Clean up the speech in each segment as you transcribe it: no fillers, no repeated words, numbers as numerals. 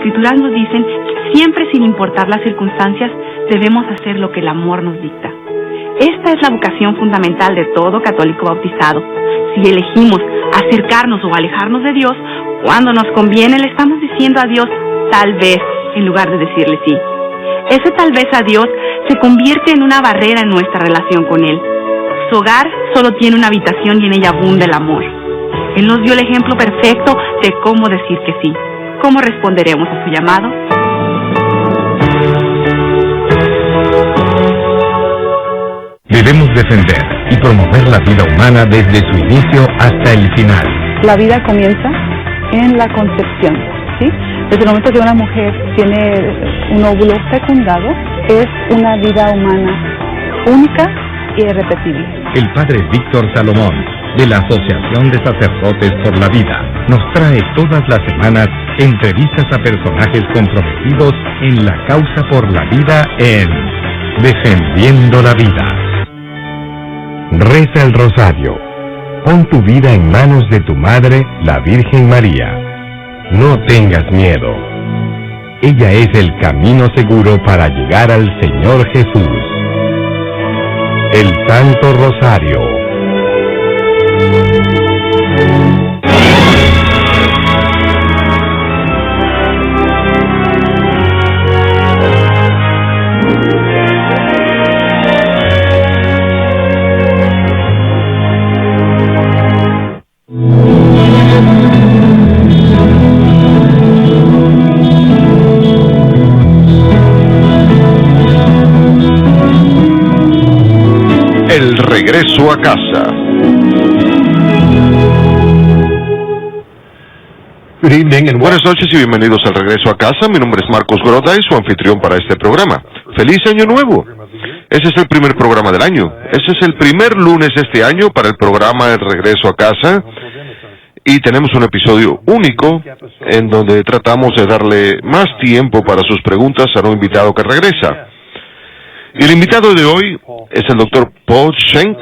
Escrituras nos dicen que siempre, sin importar las circunstancias, debemos hacer lo que el amor nos dicta. Esta es la vocación fundamental de todo católico bautizado. Si elegimos acercarnos o alejarnos de Dios, cuando nos conviene le estamos diciendo a Dios tal vez, en lugar de decirle sí. Ese tal vez a Dios se convierte en una barrera en nuestra relación con Él. Su hogar solo tiene una habitación y en ella abunda el amor. Él nos dio el ejemplo perfecto de cómo decir que sí. ¿Cómo responderemos a su llamado? Debemos defender y promover la vida humana desde su inicio hasta el final. La vida comienza en la concepción, ¿sí? Desde el momento que una mujer tiene un óvulo fecundado, es una vida humana única y irrepetible. El padre Víctor Salomón, de la Asociación de Sacerdotes por la Vida, nos trae todas las semanas entrevistas a personajes comprometidos en la causa por la vida en Defendiendo la Vida. Reza el rosario. Pon tu vida en manos de tu madre, la Virgen María. No tengas miedo. Ella es el camino seguro para llegar al Señor Jesús. El Santo Rosario. El regreso a casa. Good evening and buenas noches y bienvenidos al regreso a casa. Mi nombre es Marcos Groday, su anfitrión para este programa. ¡Feliz Año Nuevo! Ese es el primer programa del año. Ese es el primer lunes de este año para el programa El regreso a casa. Y tenemos un episodio único en donde tratamos de darle más tiempo para sus preguntas a un invitado que regresa. Y el invitado de hoy es el doctor Paul Schenk,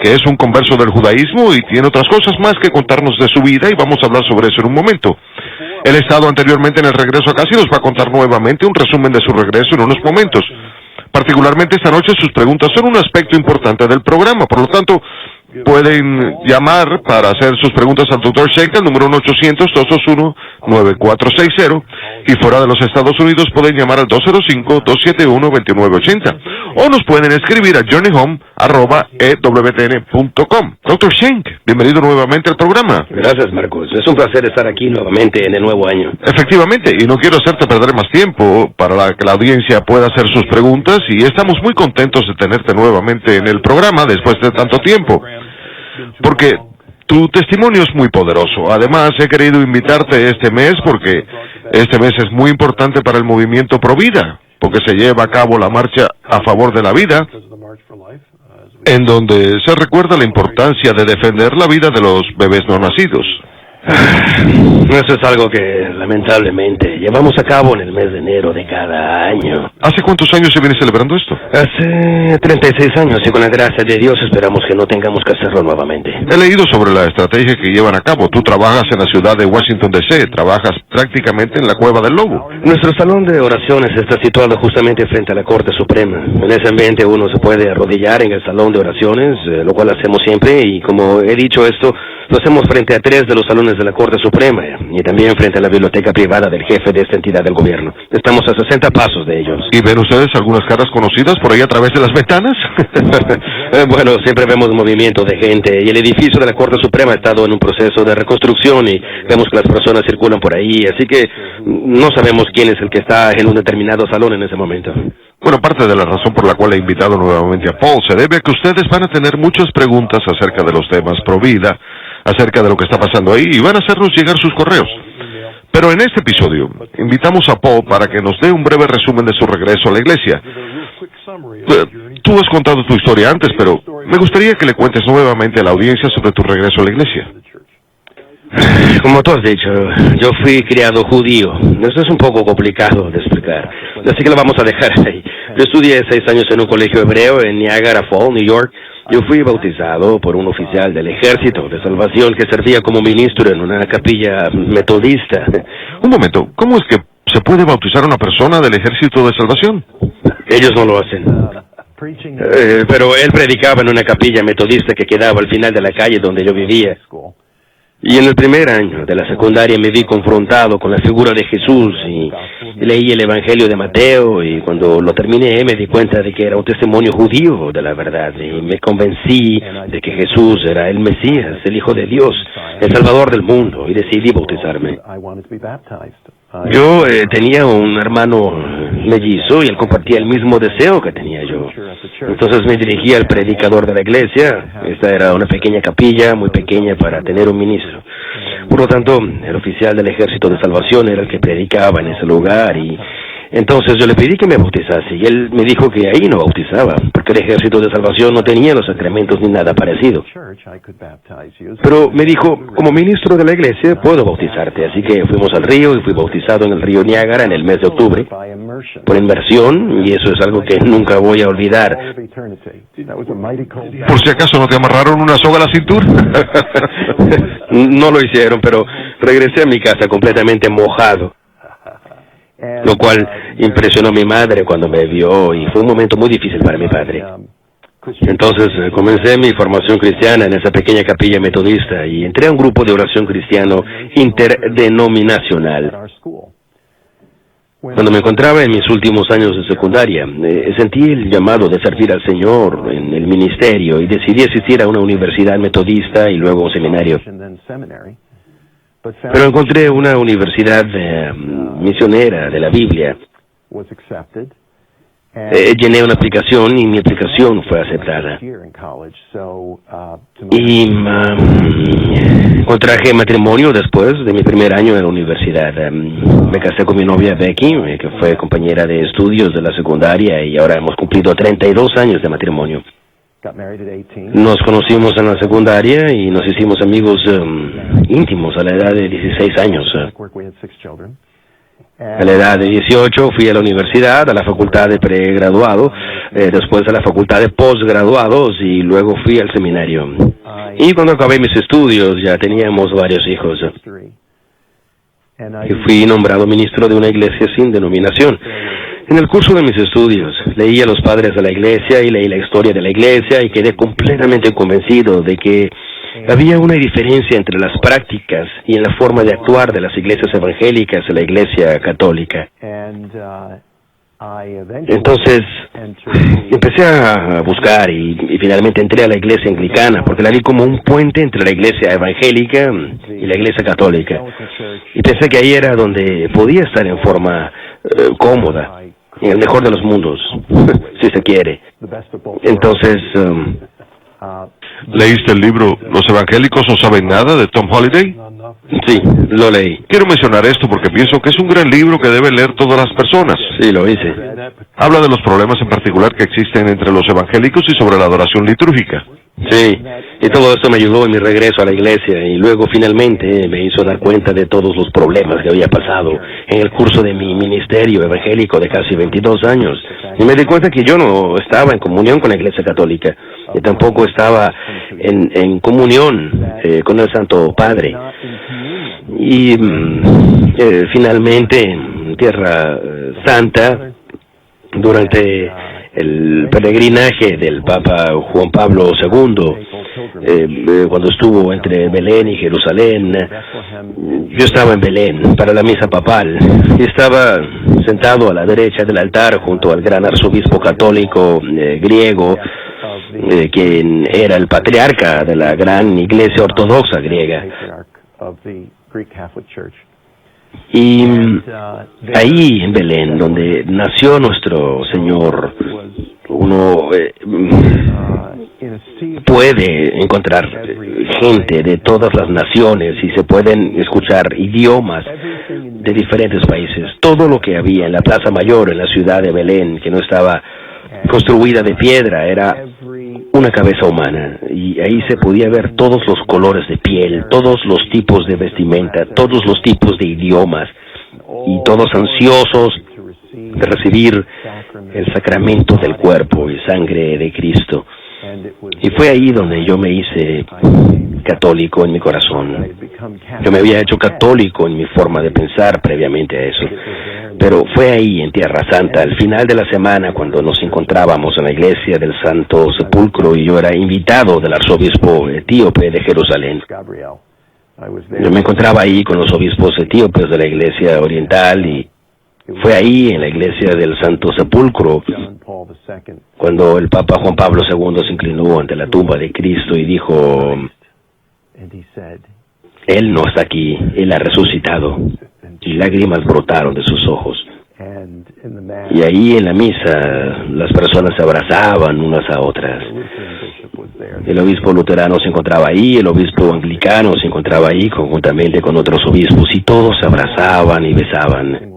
que es un converso del judaísmo y tiene otras cosas más que contarnos de su vida, y vamos a hablar sobre eso en un momento. Él ha estado anteriormente en el regreso a casa y nos va a contar nuevamente un resumen de su regreso en unos momentos. Particularmente esta noche sus preguntas son un aspecto importante del programa, por lo tanto pueden llamar para hacer sus preguntas al Dr. Schenk al número 1-800-221-9460, y fuera de los Estados Unidos pueden llamar al 205-271-2980, o nos pueden escribir a journeyhome@ewtn.com. Dr. Schenk, bienvenido nuevamente al programa. Gracias, Marcos. Es un placer estar aquí nuevamente en el nuevo año. Efectivamente, y no quiero hacerte perder más tiempo para que la audiencia pueda hacer sus preguntas, y estamos muy contentos de tenerte nuevamente en el programa después de tanto tiempo, porque tu testimonio es muy poderoso. Además, he querido invitarte este mes porque este mes es muy importante para el movimiento Pro Vida, porque se lleva a cabo la marcha a favor de la vida, en donde se recuerda la importancia de defender la vida de los bebés no nacidos. Eso es algo que, lamentablemente, llevamos a cabo en el mes de enero de cada año. ¿Hace cuántos años se viene celebrando esto? Hace 36 años, y con la gracia de Dios esperamos que no tengamos que hacerlo nuevamente. He leído sobre la estrategia que llevan a cabo. Tú trabajas en la ciudad de Washington, D.C., trabajas prácticamente en la Cueva del Lobo. Nuestro salón de oraciones está situado justamente frente a la Corte Suprema. En ese ambiente uno se puede arrodillar en el salón de oraciones, lo cual hacemos siempre, y como he dicho esto, lo hacemos frente a 3 de los salones de la Corte Suprema y también frente a la biblioteca privada del jefe de esta entidad del gobierno. Estamos a 60 pasos de ellos. ¿Y ven ustedes algunas caras conocidas por ahí a través de las ventanas? Bueno, siempre vemos movimiento de gente, y el edificio de la Corte Suprema ha estado en un proceso de reconstrucción y vemos que las personas circulan por ahí, así que no sabemos quién es el que está en un determinado salón en ese momento. Bueno, parte de la razón por la cual he invitado nuevamente a Paul se debe a que ustedes van a tener muchas preguntas acerca de los temas pro vida, acerca de lo que está pasando ahí, y van a hacernos llegar sus correos. Pero en este episodio invitamos a Paul para que nos dé un breve resumen de su regreso a la iglesia. Tú has contado tu historia antes, pero me gustaría que le cuentes nuevamente a la audiencia sobre tu regreso a la iglesia. Como tú has dicho, yo fui criado judío. Eso es un poco complicado de explicar, así que lo vamos a dejar ahí. Yo estudié 6 años en un colegio hebreo en Niagara Falls, New York. Yo fui bautizado por un oficial del Ejército de Salvación que servía como ministro en una capilla metodista. Un momento, ¿cómo es que ¿Se puede bautizar a una persona del Ejército de Salvación? Ellos no lo hacen. Pero él predicaba en una capilla metodista que quedaba al final de la calle donde yo vivía. Y en el primer año de la secundaria me vi confrontado con la figura de Jesús y leí el Evangelio de Mateo, y cuando lo terminé me di cuenta de que era un testimonio judío de la verdad, y me convencí de que Jesús era el Mesías, el Hijo de Dios, el Salvador del mundo, y decidí bautizarme. Yo tenía un hermano mellizo y él compartía el mismo deseo que tenía yo. Entonces me dirigí al predicador de la iglesia. Esta era una pequeña capilla, muy pequeña para tener un ministro. Por lo tanto, el oficial del Ejército de Salvación era el que predicaba en ese lugar, y entonces yo le pedí que me bautizase, y él me dijo que ahí no bautizaba, porque el Ejército de Salvación no tenía los sacramentos ni nada parecido. Pero me dijo, como ministro de la iglesia, puedo bautizarte. Así que fuimos al río y fui bautizado en el río Niágara en el mes de octubre, por inmersión, y eso es algo que nunca voy a olvidar. Por si acaso no te amarraron una soga a la cintura. No lo hicieron, pero regresé a mi casa completamente mojado, lo cual impresionó a mi madre cuando me vio, y fue un momento muy difícil para mi padre. Entonces comencé mi formación cristiana en esa pequeña capilla metodista y entré a un grupo de oración cristiano interdenominacional. Cuando me encontraba en mis últimos años de secundaria, sentí el llamado de servir al Señor en el ministerio y decidí asistir a una universidad metodista y luego a un seminario. Pero encontré una universidad misionera de la Biblia. Llené una aplicación y mi aplicación fue aceptada. Y contraje matrimonio después de mi primer año en la universidad. Me casé con mi novia Becky, que fue compañera de estudios de la secundaria, y ahora hemos cumplido 32 años de matrimonio. Nos conocimos en la secundaria y nos hicimos amigos íntimos a la edad de 16 años. A la edad de 18 fui a la universidad, a la facultad de pregraduado, después a la facultad de posgraduados, y luego fui al seminario. Y cuando acabé mis estudios ya teníamos varios hijos. Y fui nombrado ministro de una iglesia sin denominación. En el curso de mis estudios leí a los padres de la iglesia y leí la historia de la iglesia, y quedé completamente convencido de que había una diferencia entre las prácticas y en la forma de actuar de las iglesias evangélicas y la iglesia católica. Entonces empecé a buscar y finalmente entré a la iglesia anglicana, porque la vi como un puente entre la iglesia evangélica y la iglesia católica, y pensé que ahí era donde podía estar en forma cómoda, en el mejor de los mundos, si se quiere. Entonces ¿leíste el libro Los evangélicos no saben nada, de Tom Holliday? Sí, lo leí. Quiero mencionar esto porque pienso que es un gran libro que deben leer todas las personas. Sí, lo hice. Habla de los problemas en particular que existen entre los evangélicos y sobre la adoración litúrgica. Sí, y todo esto me ayudó en mi regreso a la iglesia, y luego finalmente me hizo dar cuenta de todos los problemas que había pasado en el curso de mi ministerio evangélico de casi 22 años. Y me di cuenta que yo no estaba en comunión con la iglesia católica, y tampoco estaba en comunión con el Santo Padre. Y finalmente, en Tierra Santa, durante el peregrinaje del Papa Juan Pablo II, cuando estuvo entre Belén y Jerusalén, yo estaba en Belén para la misa papal, y estaba sentado a la derecha del altar junto al gran arzobispo católico griego, quien era el patriarca de la gran iglesia ortodoxa griega. Y ahí en Belén, donde nació nuestro Señor, uno puede encontrar gente de todas las naciones y se pueden escuchar idiomas de diferentes países. Todo lo que había en la Plaza Mayor, en la ciudad de Belén, que no estaba construida de piedra, era una cabeza humana, y ahí se podía ver todos los colores de piel, todos los tipos de vestimenta, todos los tipos de idiomas, y todos ansiosos de recibir el sacramento del cuerpo y sangre de Cristo. Y fue ahí donde yo me hice católico en mi corazón. Yo me había hecho católico en mi forma de pensar previamente a eso. Pero fue ahí, en Tierra Santa, al final de la semana, cuando nos encontrábamos en la iglesia del Santo Sepulcro y yo era invitado del arzobispo etíope de Jerusalén. Yo me encontraba ahí con los obispos etíopes de la iglesia oriental y fue ahí, en la iglesia del Santo Sepulcro, cuando el Papa Juan Pablo II se inclinó ante la tumba de Cristo y dijo: Él no está aquí, Él ha resucitado. Y lágrimas brotaron de sus ojos. Y ahí en la misa las personas se abrazaban unas a otras. El obispo luterano se encontraba ahí, el obispo anglicano se encontraba ahí conjuntamente con otros obispos y todos se abrazaban y besaban.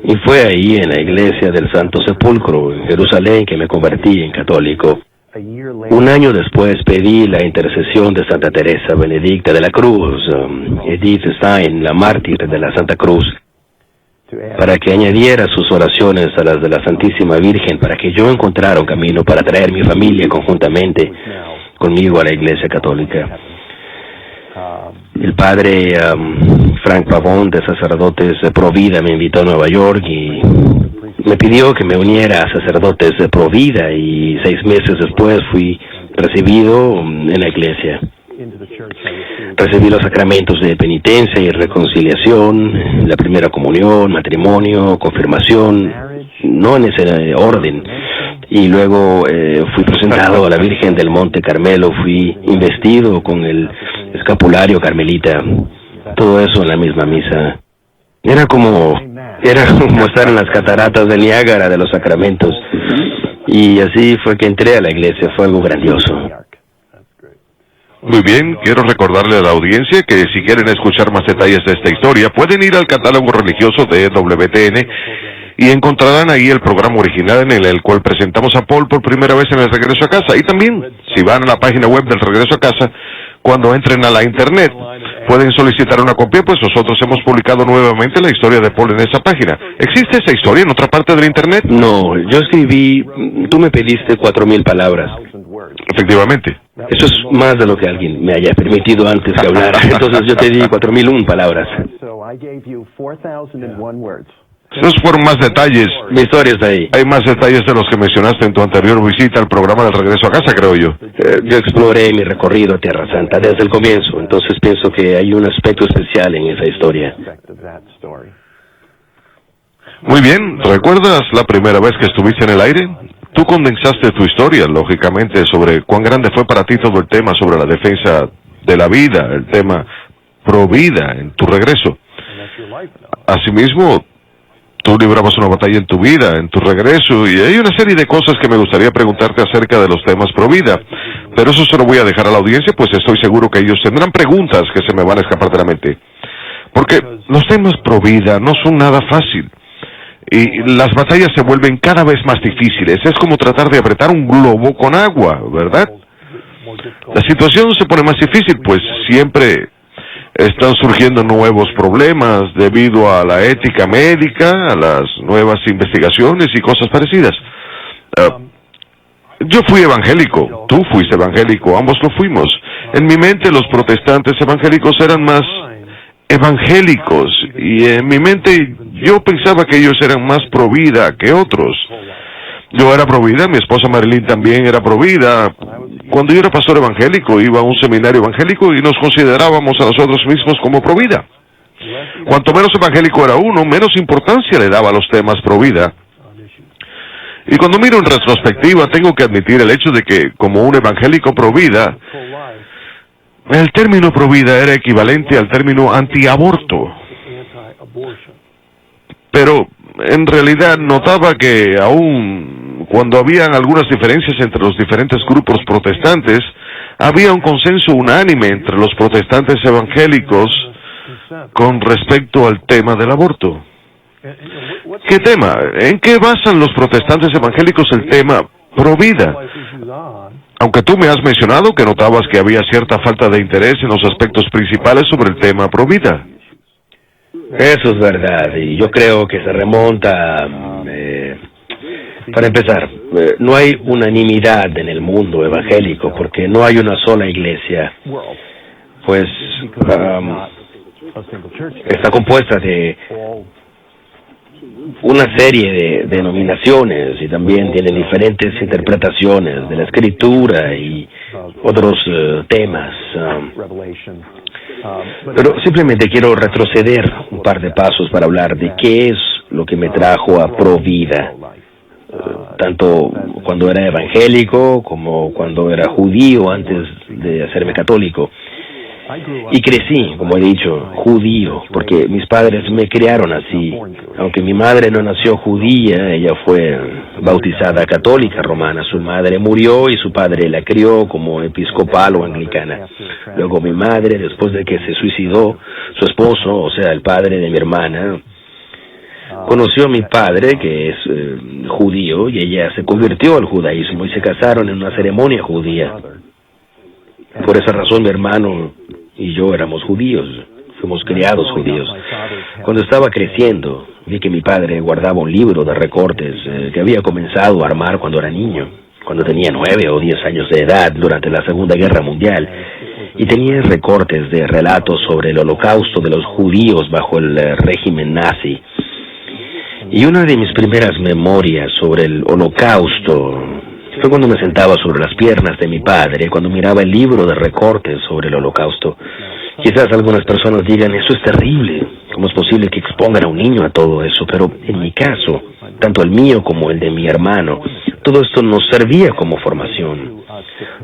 Y fue ahí en la iglesia del Santo Sepulcro, en Jerusalén, que me convertí en católico. Un año después pedí la intercesión de Santa Teresa Benedicta de la Cruz, Edith Stein, la mártir de la Santa Cruz, para que añadiera sus oraciones a las de la Santísima Virgen, para que yo encontrara un camino para traer mi familia conjuntamente conmigo a la Iglesia Católica. El padre Frank Pavón, de Sacerdotes de Provida, me invitó a Nueva York y me pidió que me uniera a Sacerdotes de Provida, y 6 meses después fui recibido en la iglesia. Recibí los sacramentos de penitencia y reconciliación, la primera comunión, matrimonio, confirmación, no en ese orden. Y luego fui presentado a la Virgen del Monte Carmelo, fui investido con el escapulario carmelita, todo eso en la misma misa. Era como estar en las cataratas del Niágara de los sacramentos. Y así fue que entré a la iglesia, fue algo grandioso. Muy bien, quiero recordarle a la audiencia que si quieren escuchar más detalles de esta historia, pueden ir al catálogo religioso de WTN y encontrarán ahí el programa original en el cual presentamos a Paul por primera vez en el regreso a casa. Y también, si van a la página web del regreso a casa, cuando entren a la internet, pueden solicitar una copia, pues nosotros hemos publicado nuevamente la historia de Paul en esa página. ¿Existe esa historia en otra parte del internet? No, yo escribí, tú me pediste 4,000 palabras. Efectivamente. Eso es más de lo que alguien me haya permitido antes que hablara. Entonces yo te di 4,001 palabras. Esos fueron más detalles. Mi historia está ahí. Hay más detalles de los que mencionaste en tu anterior visita al programa del regreso a casa, creo yo. Yo exploré mi recorrido a Tierra Santa desde el comienzo, entonces pienso que hay un aspecto especial en esa historia. Muy bien, ¿recuerdas la primera vez que estuviste en el aire? Tú condensaste tu historia, lógicamente, sobre cuán grande fue para ti todo el tema sobre la defensa de la vida, el tema pro vida en tu regreso. Asimismo, tú librabas una batalla en tu vida, en tu regreso, y hay una serie de cosas que me gustaría preguntarte acerca de los temas pro vida, pero eso se lo voy a dejar a la audiencia, pues estoy seguro que ellos tendrán preguntas que se me van a escapar de la mente. Porque los temas pro vida no son nada fácil. Y las batallas se vuelven cada vez más difíciles. Es como tratar de apretar un globo con agua, ¿verdad? La situación se pone más difícil, pues siempre están surgiendo nuevos problemas debido a la ética médica, a las nuevas investigaciones y cosas parecidas. Yo fui evangélico, tú fuiste evangélico, ambos lo fuimos. En mi mente los protestantes evangélicos eran más evangélicos, y en mi mente yo pensaba que ellos eran más pro vida que otros. Yo era pro vida, mi esposa Marilyn también era pro vida. Cuando yo era pastor evangélico, iba a un seminario evangélico y nos considerábamos a nosotros mismos como pro vida. Cuanto menos evangélico era uno, menos importancia le daba a los temas pro vida. Y cuando miro en retrospectiva, tengo que admitir el hecho de que, como un evangélico pro vida, el término pro vida era equivalente al término antiaborto. Pero en realidad notaba que aún cuando habían algunas diferencias entre los diferentes grupos protestantes, había un consenso unánime entre los protestantes evangélicos con respecto al tema del aborto. ¿Qué tema? ¿En qué basan los protestantes evangélicos el tema pro vida? Aunque tú me has mencionado que notabas que había cierta falta de interés en los aspectos principales sobre el tema pro vida. Eso es verdad, y yo creo que se remonta, para empezar, no hay unanimidad en el mundo evangélico, porque no hay una sola iglesia, pues está compuesta de una serie de denominaciones y también tienen diferentes interpretaciones de la escritura y otros temas. Pero simplemente quiero retroceder un par de pasos para hablar de qué es lo que me trajo a Provida, tanto cuando era evangélico como cuando era judío antes de hacerme católico. Y crecí, como he dicho, judío, porque mis padres me criaron así. Aunque mi madre no nació judía, ella fue bautizada católica romana. Su madre murió y su padre la crió como episcopal o anglicana. Luego mi madre, después de que se suicidó, su esposo, o sea, el padre de mi hermana, conoció a mi padre, que es judío, y ella se convirtió al judaísmo y se casaron en una ceremonia judía. Por esa razón mi hermano y yo éramos judíos, fuimos criados judíos. Cuando estaba creciendo, vi que mi padre guardaba un libro de recortes que había comenzado a armar cuando era niño, cuando tenía 9 o 10 años de edad durante la Segunda Guerra Mundial, y tenía recortes de relatos sobre el holocausto de los judíos bajo el régimen nazi. Y una de mis primeras memorias sobre el holocausto fue cuando me sentaba sobre las piernas de mi padre, cuando miraba el libro de recortes sobre el holocausto. Quizás algunas personas digan, eso es terrible, ¿cómo es posible que expongan a un niño a todo eso? Pero en mi caso, tanto el mío como el de mi hermano, todo esto nos servía como formación.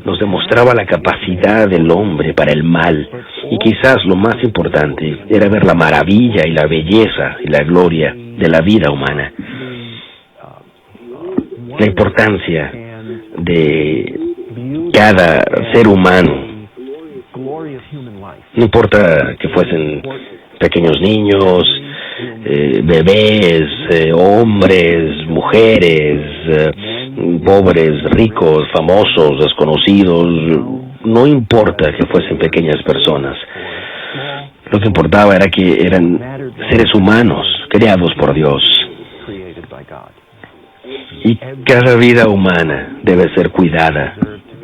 Nos demostraba la capacidad del hombre para el mal, y quizás lo más importante era ver la maravilla y la belleza y la gloria de la vida humana. La importancia de cada ser humano. No importa que fuesen pequeños niños, bebés, hombres, mujeres, pobres, ricos, famosos, desconocidos, no importa que fuesen pequeñas personas. Lo que importaba era que eran seres humanos creados por Dios. Y cada vida humana debe ser cuidada,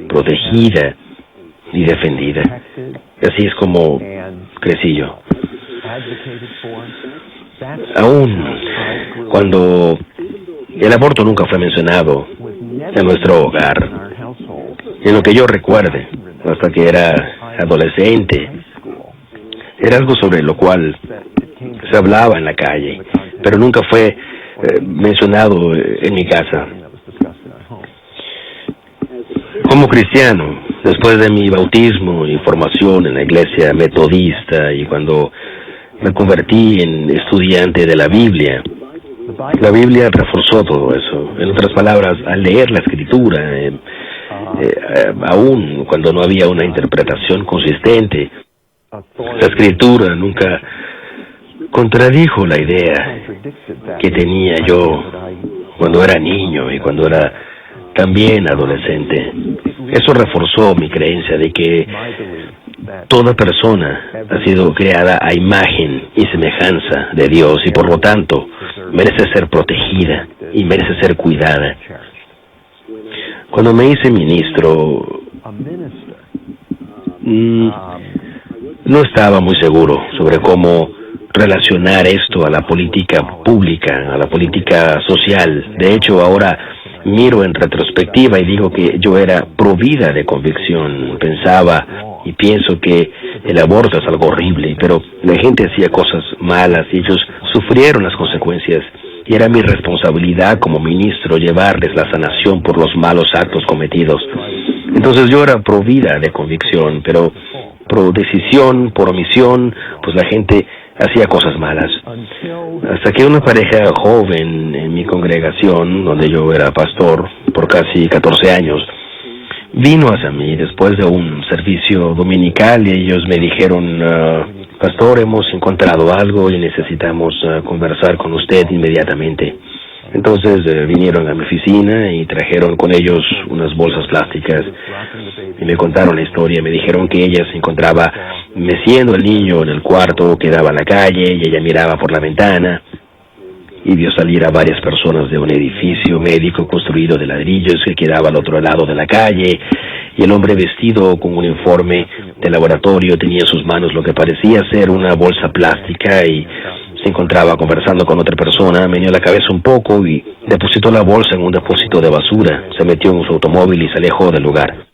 protegida y defendida. Así es como crecí yo. Aún cuando el aborto nunca fue mencionado en nuestro hogar, en lo que yo recuerde, hasta que era adolescente, era algo sobre lo cual se hablaba en la calle, pero nunca fue mencionado en mi casa. Como cristiano, después de mi bautismo y formación en la iglesia metodista y cuando me convertí en estudiante de la Biblia reforzó todo eso. En otras palabras, al leer la escritura, aún cuando no había una interpretación consistente, la escritura nunca contradijo la idea que tenía yo cuando era niño y cuando era también adolescente. Eso reforzó mi creencia de que toda persona ha sido creada a imagen y semejanza de Dios y por lo tanto merece ser protegida y merece ser cuidada. Cuando me hice ministro, no estaba muy seguro sobre cómo relacionar esto a la política pública, a la política social. De hecho, ahora miro en retrospectiva y digo que yo era provida de convicción. Pensaba y pienso que el aborto es algo horrible, pero la gente hacía cosas malas y ellos sufrieron las consecuencias. Y era mi responsabilidad como ministro llevarles la sanación por los malos actos cometidos. Entonces yo era provida de convicción, pero por decisión, por omisión, pues la gente hacía cosas malas. Hasta que una pareja joven en mi congregación, donde yo era pastor por casi 14 años, vino hacia mí después de un servicio dominical y ellos me dijeron, pastor, hemos encontrado algo y necesitamos conversar con usted inmediatamente. Entonces vinieron a mi oficina y trajeron con ellos unas bolsas plásticas y me contaron la historia. Me dijeron que ella se encontraba meciendo al niño en el cuarto que daba a la calle y ella miraba por la ventana y vio salir a varias personas de un edificio médico construido de ladrillos que quedaba al otro lado de la calle, y el hombre vestido con un uniforme de laboratorio tenía en sus manos lo que parecía ser una bolsa plástica y se encontraba conversando con otra persona, meneó la cabeza un poco y depositó la bolsa en un depósito de basura, se metió en su automóvil y se alejó del lugar.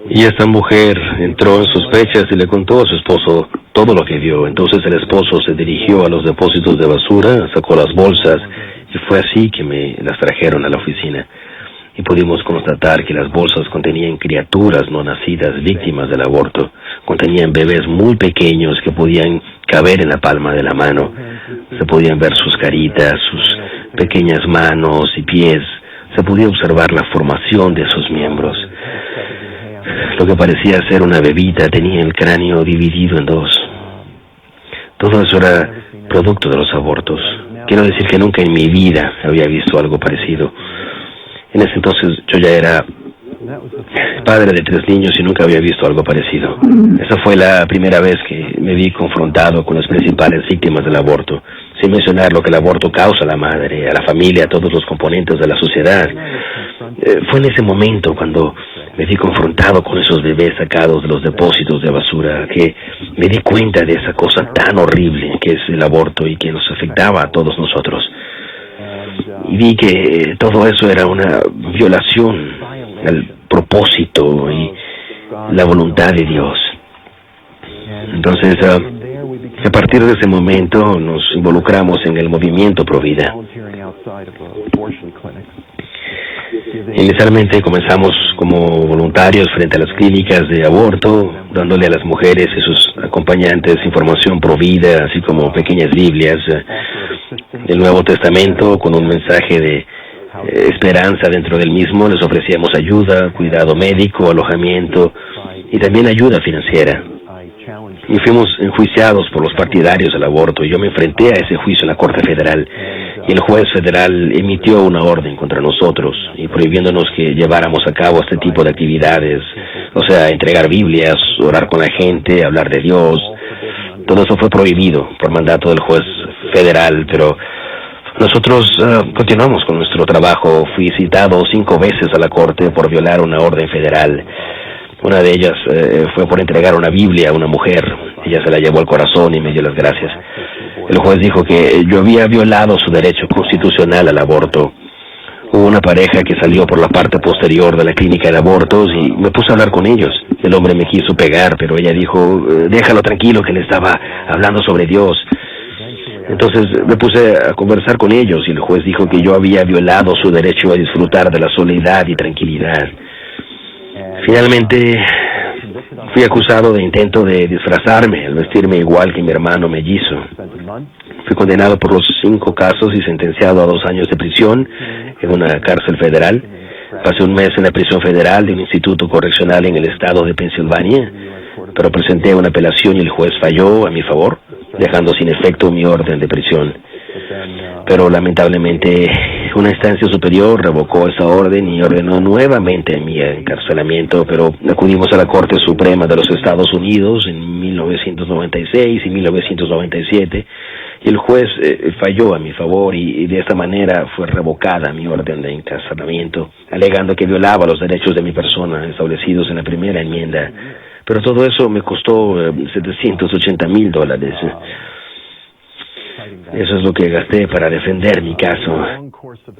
Y esta mujer entró en sospechas y le contó a su esposo todo lo que vio. Entonces el esposo se dirigió a los depósitos de basura, sacó las bolsas y fue así que me las trajeron a la oficina. Y pudimos constatar que las bolsas contenían criaturas no nacidas víctimas del aborto. Contenían bebés muy pequeños que podían caber en la palma de la mano. Se podían ver sus caritas, sus pequeñas manos y pies. Se podía observar la formación de sus miembros. Lo que parecía ser una bebita tenía el cráneo dividido en dos. Todo eso era producto de los abortos. Quiero decir que nunca en mi vida había visto algo parecido. En ese entonces yo ya era padre de 3 niños y nunca había visto algo parecido. Esa fue la primera vez que me vi confrontado con las principales víctimas del aborto, sin mencionar lo que el aborto causa a la madre, a la familia, a todos los componentes de la sociedad. Fue en ese momento cuando me vi confrontado con esos bebés sacados de los depósitos de basura que me di cuenta de esa cosa tan horrible que es el aborto y que nos afectaba a todos nosotros. Y vi que todo eso era una violación al propósito y la voluntad de Dios. Entonces, a partir de ese momento nos involucramos en el movimiento Provida. Inicialmente comenzamos como voluntarios frente a las clínicas de aborto, dándole a las mujeres y sus acompañantes información provida, así como pequeñas Biblias del Nuevo Testamento con un mensaje de esperanza dentro del mismo. Les ofrecíamos ayuda, cuidado médico, alojamiento y también ayuda financiera. Y fuimos enjuiciados por los partidarios del aborto. Yo me enfrenté a ese juicio en la Corte Federal y el juez federal emitió una orden contra nosotros y prohibiéndonos que lleváramos a cabo este tipo de actividades, o sea, entregar Biblias, orar con la gente, hablar de Dios. Todo eso fue prohibido por mandato del juez federal, pero nosotros continuamos con nuestro trabajo. Fui citado 5 veces a la corte por violar una orden federal. Una de ellas fue por entregar una Biblia a una mujer. Ella se la llevó al corazón y me dio las gracias. El juez dijo que yo había violado su derecho constitucional al aborto. Hubo una pareja que salió por la parte posterior de la clínica de abortos y me puse a hablar con ellos. El hombre me quiso pegar, pero ella dijo, déjalo tranquilo, que le estaba hablando sobre Dios. Entonces me puse a conversar con ellos y el juez dijo que yo había violado su derecho a disfrutar de la soledad y tranquilidad. Finalmente fui acusado de intento de disfrazarme, al vestirme igual que mi hermano mellizo. Fui condenado por los 5 casos y sentenciado a 2 años de prisión en una cárcel federal. Pasé un mes en la prisión federal de un instituto correccional en el estado de Pensilvania, pero presenté una apelación y el juez falló a mi favor, dejando sin efecto mi orden de prisión. Pero lamentablemente una instancia superior revocó esa orden y ordenó nuevamente mi encarcelamiento, pero acudimos a la Corte Suprema de los Estados Unidos en 1996 y 1997 y el juez falló a mi favor y de esta manera fue revocada mi orden de encarcelamiento, alegando que violaba los derechos de mi persona establecidos en la primera enmienda. Pero todo eso me costó $780,000. Eso es lo que gasté para defender mi caso.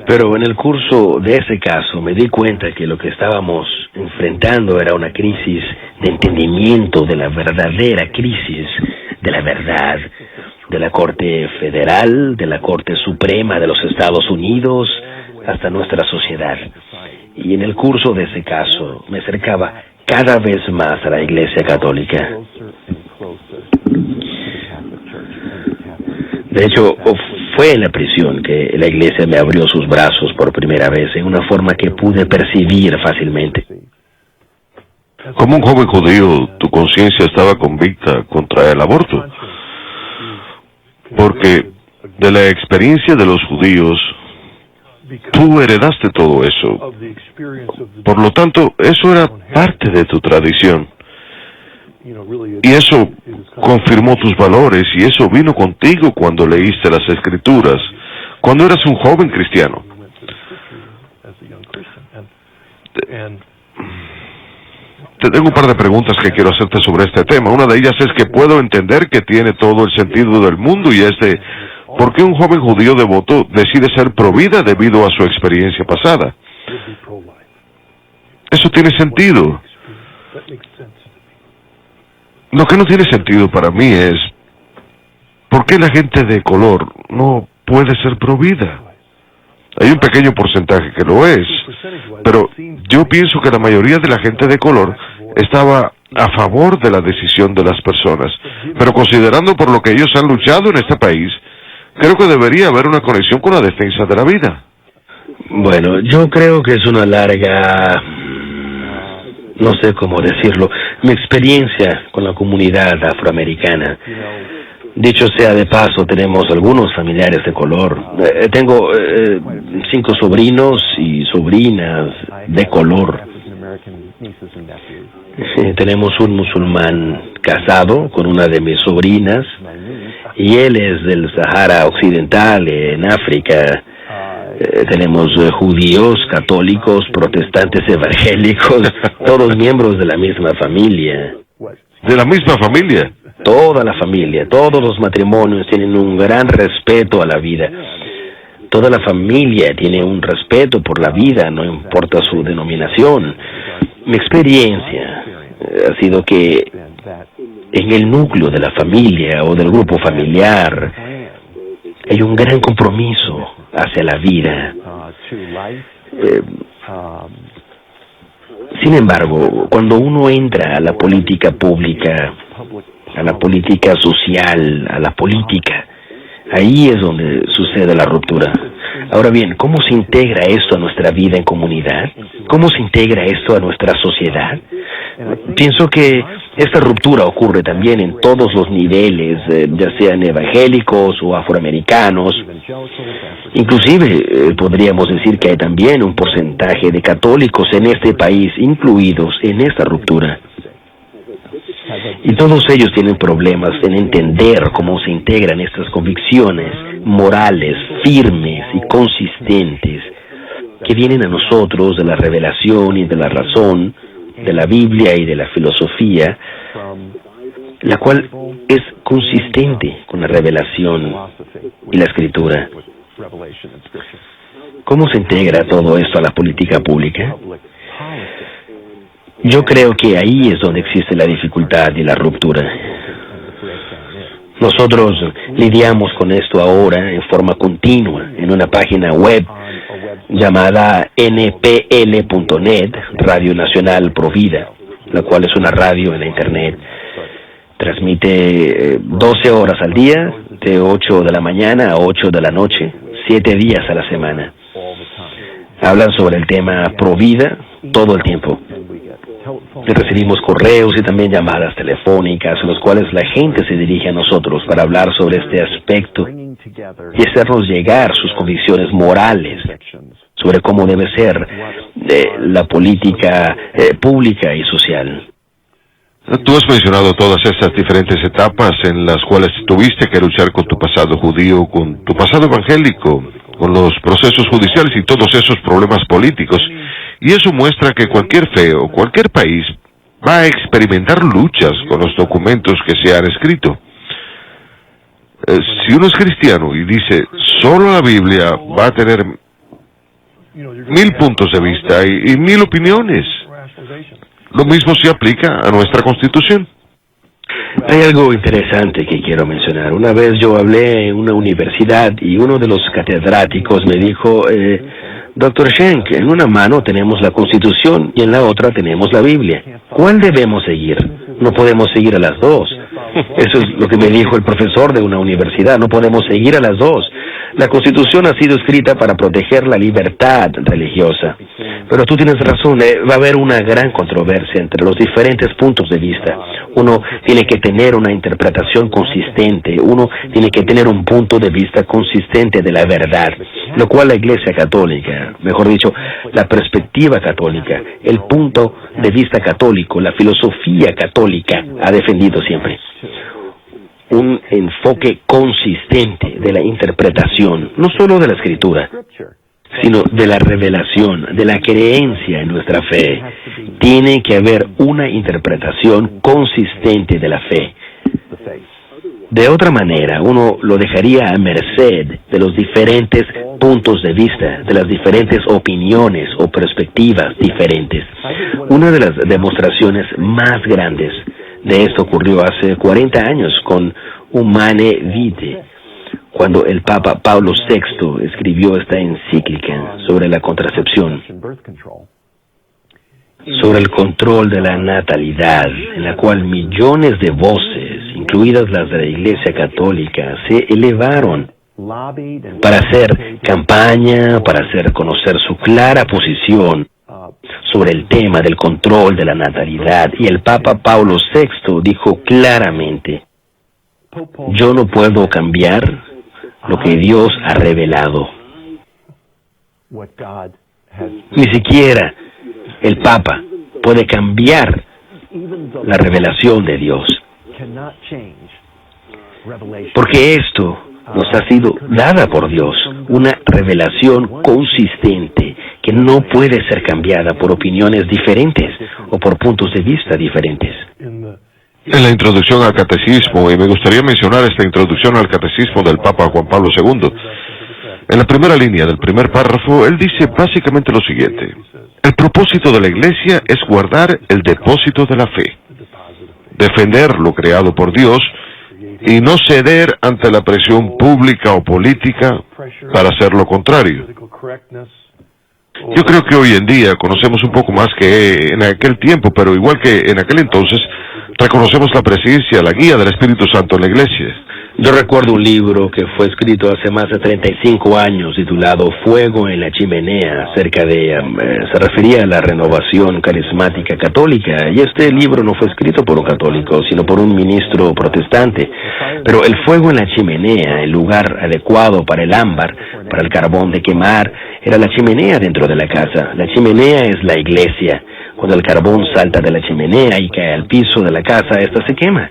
Pero en el curso de ese caso me di cuenta que lo que estábamos enfrentando era una crisis de entendimiento de la verdadera crisis de la verdad, de la Corte Federal, de la Corte Suprema de los Estados Unidos, hasta nuestra sociedad. Y en el curso de ese caso me acercaba cada vez más a la Iglesia Católica. De hecho, fue en la prisión que la Iglesia me abrió sus brazos por primera vez, en una forma que pude percibir fácilmente. Como un joven judío, tu conciencia estaba convicta contra el aborto, porque de la experiencia de los judíos, tú heredaste todo eso. Por lo tanto, eso era parte de tu tradición. Y eso confirmó tus valores y eso vino contigo cuando leíste las Escrituras, cuando eras un joven cristiano. Te tengo un par de preguntas que quiero hacerte sobre este tema. Una de ellas es que puedo entender que tiene todo el sentido del mundo y es de ¿por qué un joven judío devoto decide ser provida debido a su experiencia pasada? Eso tiene sentido. Lo que no tiene sentido para mí es ¿por qué la gente de color no puede ser provida? Hay un pequeño porcentaje que lo es, pero yo pienso que la mayoría de la gente de color estaba a favor de la decisión de las personas. Pero considerando por lo que ellos han luchado en este país, creo que debería haber una conexión con la defensa de la vida. Bueno, yo creo que es una larga, no sé cómo decirlo, mi experiencia con la comunidad afroamericana. Dicho sea de paso, tenemos algunos familiares de color. Tengo 5 sobrinos y sobrinas de color. Tenemos un musulmán casado con una de mis sobrinas y él es del Sahara Occidental, en África. Tenemos judíos, católicos, protestantes, evangélicos, todos miembros de la misma familia. ¿De la misma familia? Toda la familia, todos los matrimonios tienen un gran respeto a la vida. Toda la familia tiene un respeto por la vida, no importa su denominación. Mi experiencia ha sido que en el núcleo de la familia o del grupo familiar hay un gran compromiso hacia la vida. Sin embargo, cuando uno entra a la política pública, a la política social, a la política, ahí es donde sucede la ruptura. Ahora bien, ¿cómo se integra esto a nuestra vida en comunidad? ¿Cómo se integra esto a nuestra sociedad? Pienso que esta ruptura ocurre también en todos los niveles, ya sean evangélicos o afroamericanos. Inclusive podríamos decir que hay también un porcentaje de católicos en este país incluidos en esta ruptura. Y todos ellos tienen problemas en entender cómo se integran estas convicciones morales, firmes y consistentes que vienen a nosotros de la revelación y de la razón, de la Biblia y de la filosofía, la cual es consistente con la revelación y la escritura. ¿Cómo se integra todo esto a la política pública? Yo creo que ahí es donde existe la dificultad y la ruptura. Nosotros lidiamos con esto ahora en forma continua en una página web llamada npl.net, Radio Nacional Provida, la cual es una radio en la internet. Transmite 12 horas al día, de 8 de la mañana a 8 de la noche, 7 días a la semana. Hablan sobre el tema Provida todo el tiempo. Recibimos correos y también llamadas telefónicas en los cuales la gente se dirige a nosotros para hablar sobre este aspecto y hacernos llegar sus convicciones morales sobre cómo debe ser la política pública y social. Tú has mencionado todas estas diferentes etapas en las cuales tuviste que luchar con tu pasado judío, con tu pasado evangélico, con los procesos judiciales y todos esos problemas políticos. Y eso muestra que cualquier fe o cualquier país va a experimentar luchas con los documentos que se han escrito. Si uno es cristiano y dice, solo la Biblia va a tener 1000 puntos de vista y 1000 opiniones, lo mismo se aplica a nuestra Constitución. Hay algo interesante que quiero mencionar. Una vez yo hablé en una universidad y uno de los catedráticos me dijo, Dr. Schenck, en una mano tenemos la Constitución y en la otra tenemos la Biblia. ¿Cuál debemos seguir? No podemos seguir a las dos. Eso es lo que me dijo el profesor de una universidad. No podemos seguir a las dos. La Constitución ha sido escrita para proteger la libertad religiosa. Pero tú tienes razón, va a haber una gran controversia entre los diferentes puntos de vista. Uno tiene que tener una interpretación consistente, uno tiene que tener un punto de vista consistente de la verdad, lo cual la Iglesia Católica, mejor dicho, la perspectiva católica, el punto de vista católico, la filosofía católica ha defendido siempre. Un enfoque consistente de la interpretación, no solo de la Escritura, sino de la revelación, de la creencia en nuestra fe. Tiene que haber una interpretación consistente de la fe. De otra manera, uno lo dejaría a merced de los diferentes puntos de vista, de las diferentes opiniones o perspectivas diferentes. Una de las demostraciones más grandes de esto ocurrió hace 40 años con Humane Vitae, cuando el Papa Pablo VI escribió esta encíclica sobre la contracepción, sobre el control de la natalidad, en la cual millones de voces, incluidas las de la Iglesia Católica, se elevaron para hacer campaña, para hacer conocer su clara posición sobre el tema del control de la natalidad. Y el Papa Pablo VI dijo claramente: yo no puedo cambiar lo que Dios ha revelado. Ni siquiera el Papa puede cambiar la revelación de Dios, porque esto nos ha sido dada por Dios, una revelación consistente que no puede ser cambiada por opiniones diferentes o por puntos de vista diferentes. En la introducción al catecismo, y me gustaría mencionar esta introducción al catecismo del Papa Juan Pablo II, en la primera línea del primer párrafo, él dice básicamente lo siguiente: el propósito de la Iglesia es guardar el depósito de la fe, defender lo creado por Dios y no ceder ante la presión pública o política para hacer lo contrario. Yo creo que hoy en día conocemos un poco más que en aquel tiempo, pero igual que en aquel entonces, reconocemos la presencia, la guía del Espíritu Santo en la Iglesia. Yo recuerdo un libro que fue escrito hace más de 35 años titulado Fuego en la Chimenea, se refería a la renovación carismática católica, y este libro no fue escrito por un católico, sino por un ministro protestante. Pero el fuego en la chimenea, el lugar adecuado para el ámbar, para el carbón de quemar, era la chimenea dentro de la casa. La chimenea es la iglesia. Cuando el carbón salta de la chimenea y cae al piso de la casa, esta se quema.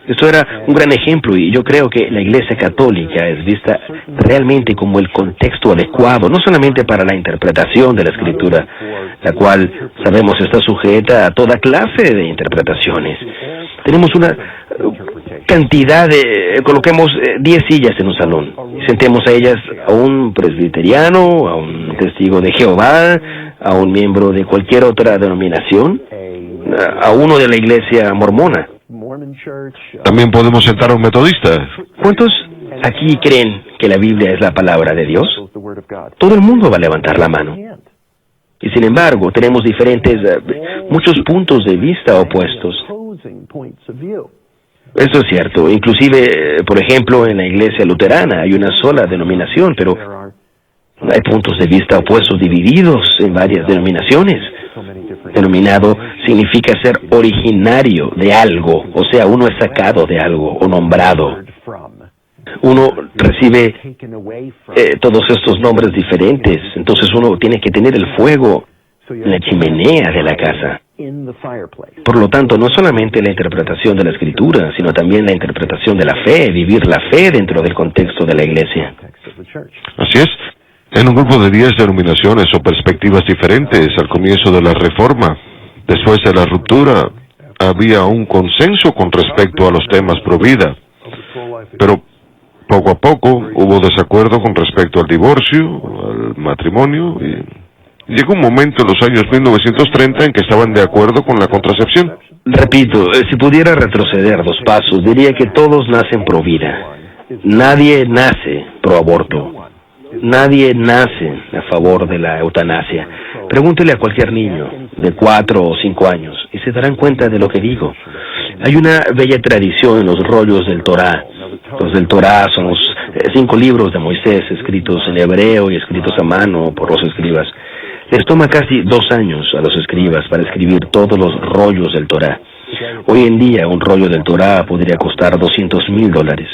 Esto era un gran ejemplo, y yo creo que la Iglesia Católica es vista realmente como el contexto adecuado, no solamente para la interpretación de la Escritura, la cual sabemos está sujeta a toda clase de interpretaciones. Tenemos una cantidad de... coloquemos 10 sillas en un salón, sentemos a ellas a un presbiteriano, a un testigo de Jehová, a un miembro de cualquier otra denominación, a uno de la Iglesia mormona. También podemos sentar a un metodista. ¿Cuántos aquí creen que la Biblia es la palabra de Dios? Todo el mundo va a levantar la mano. Y sin embargo, tenemos muchos puntos de vista opuestos. Eso es cierto. Inclusive, por ejemplo, en la iglesia luterana hay una sola denominación, pero hay puntos de vista opuestos divididos en varias denominaciones. Denominado significa ser originario de algo, o sea, uno es sacado de algo o nombrado. Uno recibe todos estos nombres diferentes, entonces uno tiene que tener el fuego en la chimenea de la casa. Por lo tanto, no solamente la interpretación de la Escritura, sino también la interpretación de la fe, vivir la fe dentro del contexto de la iglesia. Así es. En un grupo de 10 denominaciones o perspectivas diferentes al comienzo de la Reforma, después de la ruptura, había un consenso con respecto a los temas pro vida, pero poco a poco hubo desacuerdo con respecto al divorcio, al matrimonio, y llegó un momento en los años 1930 en que estaban de acuerdo con la contracepción. Repito, si pudiera retroceder 2 pasos, diría que todos nacen pro vida. Nadie nace pro aborto. Nadie nace a favor de la eutanasia. Pregúntele a cualquier niño de 4 o 5 años y se darán cuenta de lo que digo. Hay una bella tradición en los rollos del Torá. Los del Torá son los 5 libros de Moisés escritos en hebreo y escritos a mano por los escribas. Les toma casi 2 años a los escribas para escribir todos los rollos del Torá. Hoy en día un rollo del Torá podría costar $200,000.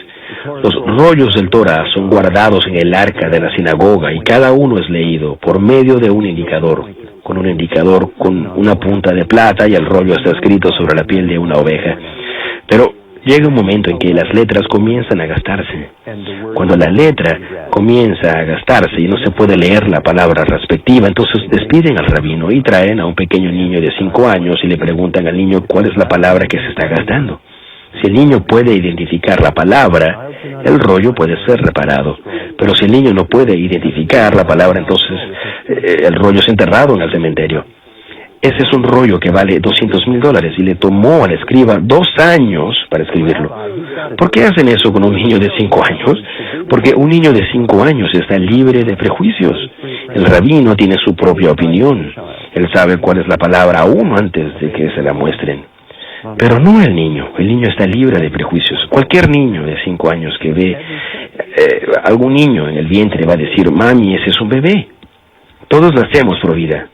Los rollos del Torá son guardados en el arca de la sinagoga y cada uno es leído por medio de un indicador con una punta de plata, y el rollo está escrito sobre la piel de una oveja. Pero llega un momento en que las letras comienzan a gastarse. Cuando la letra comienza a gastarse y no se puede leer la palabra respectiva, entonces despiden al rabino y traen a un pequeño niño de 5 años y le preguntan al niño cuál es la palabra que se está gastando. Si el niño puede identificar la palabra, el rollo puede ser reparado. Pero si el niño no puede identificar la palabra, entonces el rollo es enterrado en el cementerio. Ese es un rollo que vale $200,000 y le tomó al escriba 2 años para escribirlo. ¿Por qué hacen eso con un niño de 5 años? Porque un niño de 5 años está libre de prejuicios. El rabino tiene su propia opinión. Él sabe cuál es la palabra aún antes de que se la muestren. Pero no el niño está libre de prejuicios. Cualquier niño de 5 años que ve algún niño en el vientre va a decir, mami, ese es un bebé. Todos nacemos pro vida.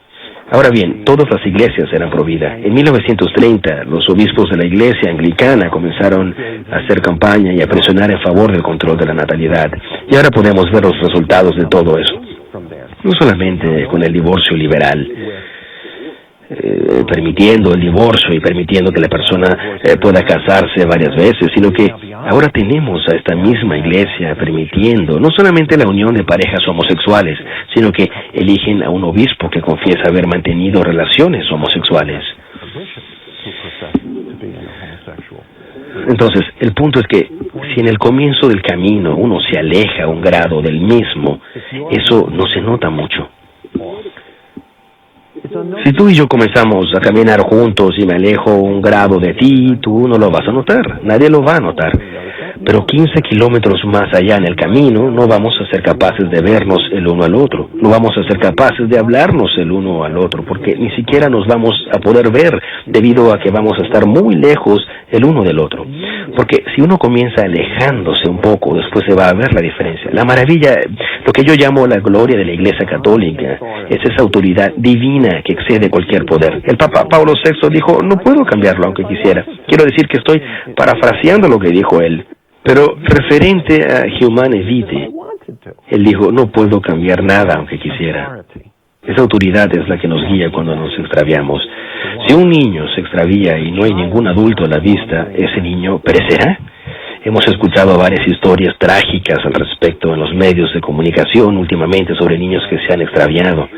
Ahora bien, todas las iglesias eran pro vida. En 1930, los obispos de la iglesia anglicana comenzaron a hacer campaña y a presionar en favor del control de la natalidad. Y ahora podemos ver los resultados de todo eso. No solamente con el divorcio liberal, permitiendo el divorcio y permitiendo que la persona pueda casarse varias veces, sino que ahora tenemos a esta misma iglesia permitiendo no solamente la unión de parejas homosexuales, sino que eligen a un obispo que confiesa haber mantenido relaciones homosexuales. Entonces, el punto es que si en el comienzo del camino uno se aleja un grado del mismo, eso no se nota mucho. Si tú y yo comenzamos a caminar juntos y me alejo un grado de ti, tú no lo vas a notar, nadie lo va a notar. Pero 15 kilómetros más allá en el camino no vamos a ser capaces de vernos el uno al otro, no vamos a ser capaces de hablarnos el uno al otro, porque ni siquiera nos vamos a poder ver debido a que vamos a estar muy lejos el uno del otro. Porque si uno comienza alejándose un poco, después se va a ver la diferencia. La maravilla, lo que yo llamo la gloria de la Iglesia Católica, es esa autoridad divina que excede cualquier poder. El Papa Pablo VI dijo, no puedo cambiarlo aunque quisiera. Quiero decir que estoy parafraseando lo que dijo él. Pero referente a Humane Vitae, él dijo, no puedo cambiar nada aunque quisiera. Esa autoridad es la que nos guía cuando nos extraviamos. Si un niño se extravía y no hay ningún adulto a la vista, ¿ese niño perecerá? Hemos escuchado varias historias trágicas al respecto en los medios de comunicación últimamente sobre niños que se han extraviado.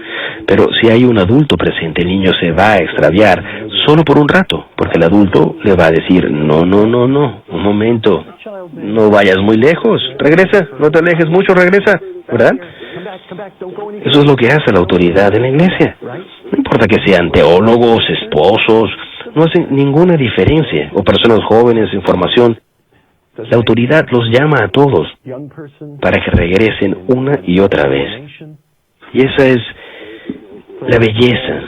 Pero si hay un adulto presente, el niño se va a extraviar solo por un rato, porque el adulto le va a decir, no, un momento, no vayas muy lejos, regresa, no te alejes mucho, regresa, ¿verdad? Eso es lo que hace la autoridad en la iglesia. No importa que sean teólogos, esposos, no hacen ninguna diferencia, o personas jóvenes en formación. La autoridad los llama a todos para que regresen una y otra vez. Y esa es la belleza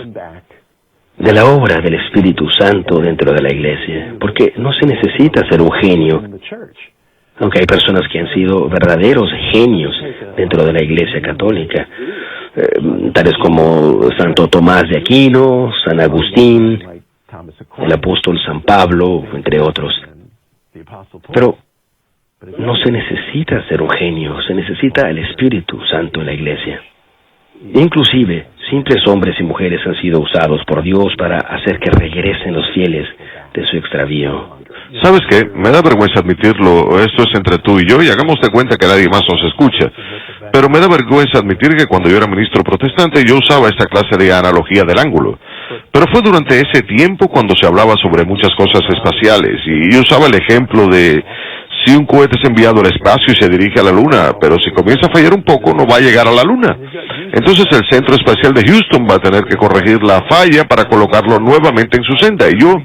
de la obra del Espíritu Santo dentro de la iglesia, porque no se necesita ser un genio, aunque hay personas que han sido verdaderos genios dentro de la iglesia católica, tales como Santo Tomás de Aquino, San Agustín, el apóstol San Pablo, entre otros. Pero no se necesita ser un genio, se necesita el Espíritu Santo en la iglesia. Inclusive, simples hombres y mujeres han sido usados por Dios para hacer que regresen los fieles de su extravío. ¿Sabes qué? Me da vergüenza admitirlo, esto es entre tú y yo, y hagamos de cuenta que nadie más nos escucha. Pero me da vergüenza admitir que cuando yo era ministro protestante yo usaba esta clase de analogía del ángulo. Pero fue durante ese tiempo cuando se hablaba sobre muchas cosas espaciales, y yo usaba el ejemplo de si un cohete es enviado al espacio y se dirige a la Luna, pero si comienza a fallar un poco no va a llegar a la Luna. Entonces el Centro Espacial de Houston va a tener que corregir la falla para colocarlo nuevamente en su senda. Y yo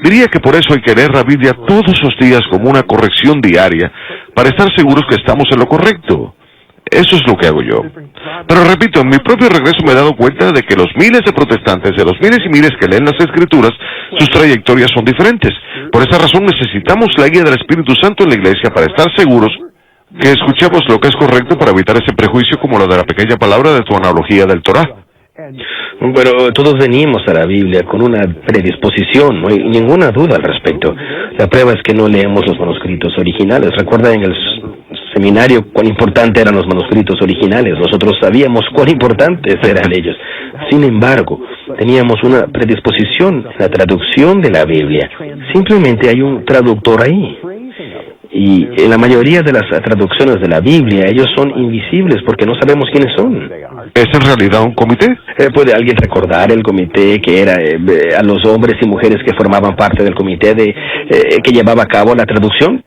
diría que por eso hay que leer la Biblia todos los días como una corrección diaria, para estar seguros que estamos en lo correcto. Eso es lo que hago yo. Pero repito, en mi propio regreso me he dado cuenta de que los miles de protestantes, de los miles y miles que leen las Escrituras, sus trayectorias son diferentes. Por esa razón necesitamos la guía del Espíritu Santo en la iglesia para estar seguros que escuchemos lo que es correcto para evitar ese prejuicio como la de la pequeña palabra de tu analogía del Torá. Pero todos venimos a la Biblia con una predisposición, no hay ninguna duda al respecto. La prueba es que no leemos los manuscritos originales. Recuerda en el seminario cuán importante eran los manuscritos originales. Nosotros sabíamos cuán importantes eran ellos. Sin embargo, teníamos una predisposición en la traducción de la Biblia. simplemente hay un traductor ahí. Y en la mayoría de las traducciones de la Biblia, ellos son invisibles porque no sabemos quiénes son. ¿Es en realidad un comité? ¿Puede alguien recordar el comité que era a los hombres y mujeres que formaban parte del comité que llevaba a cabo la traducción?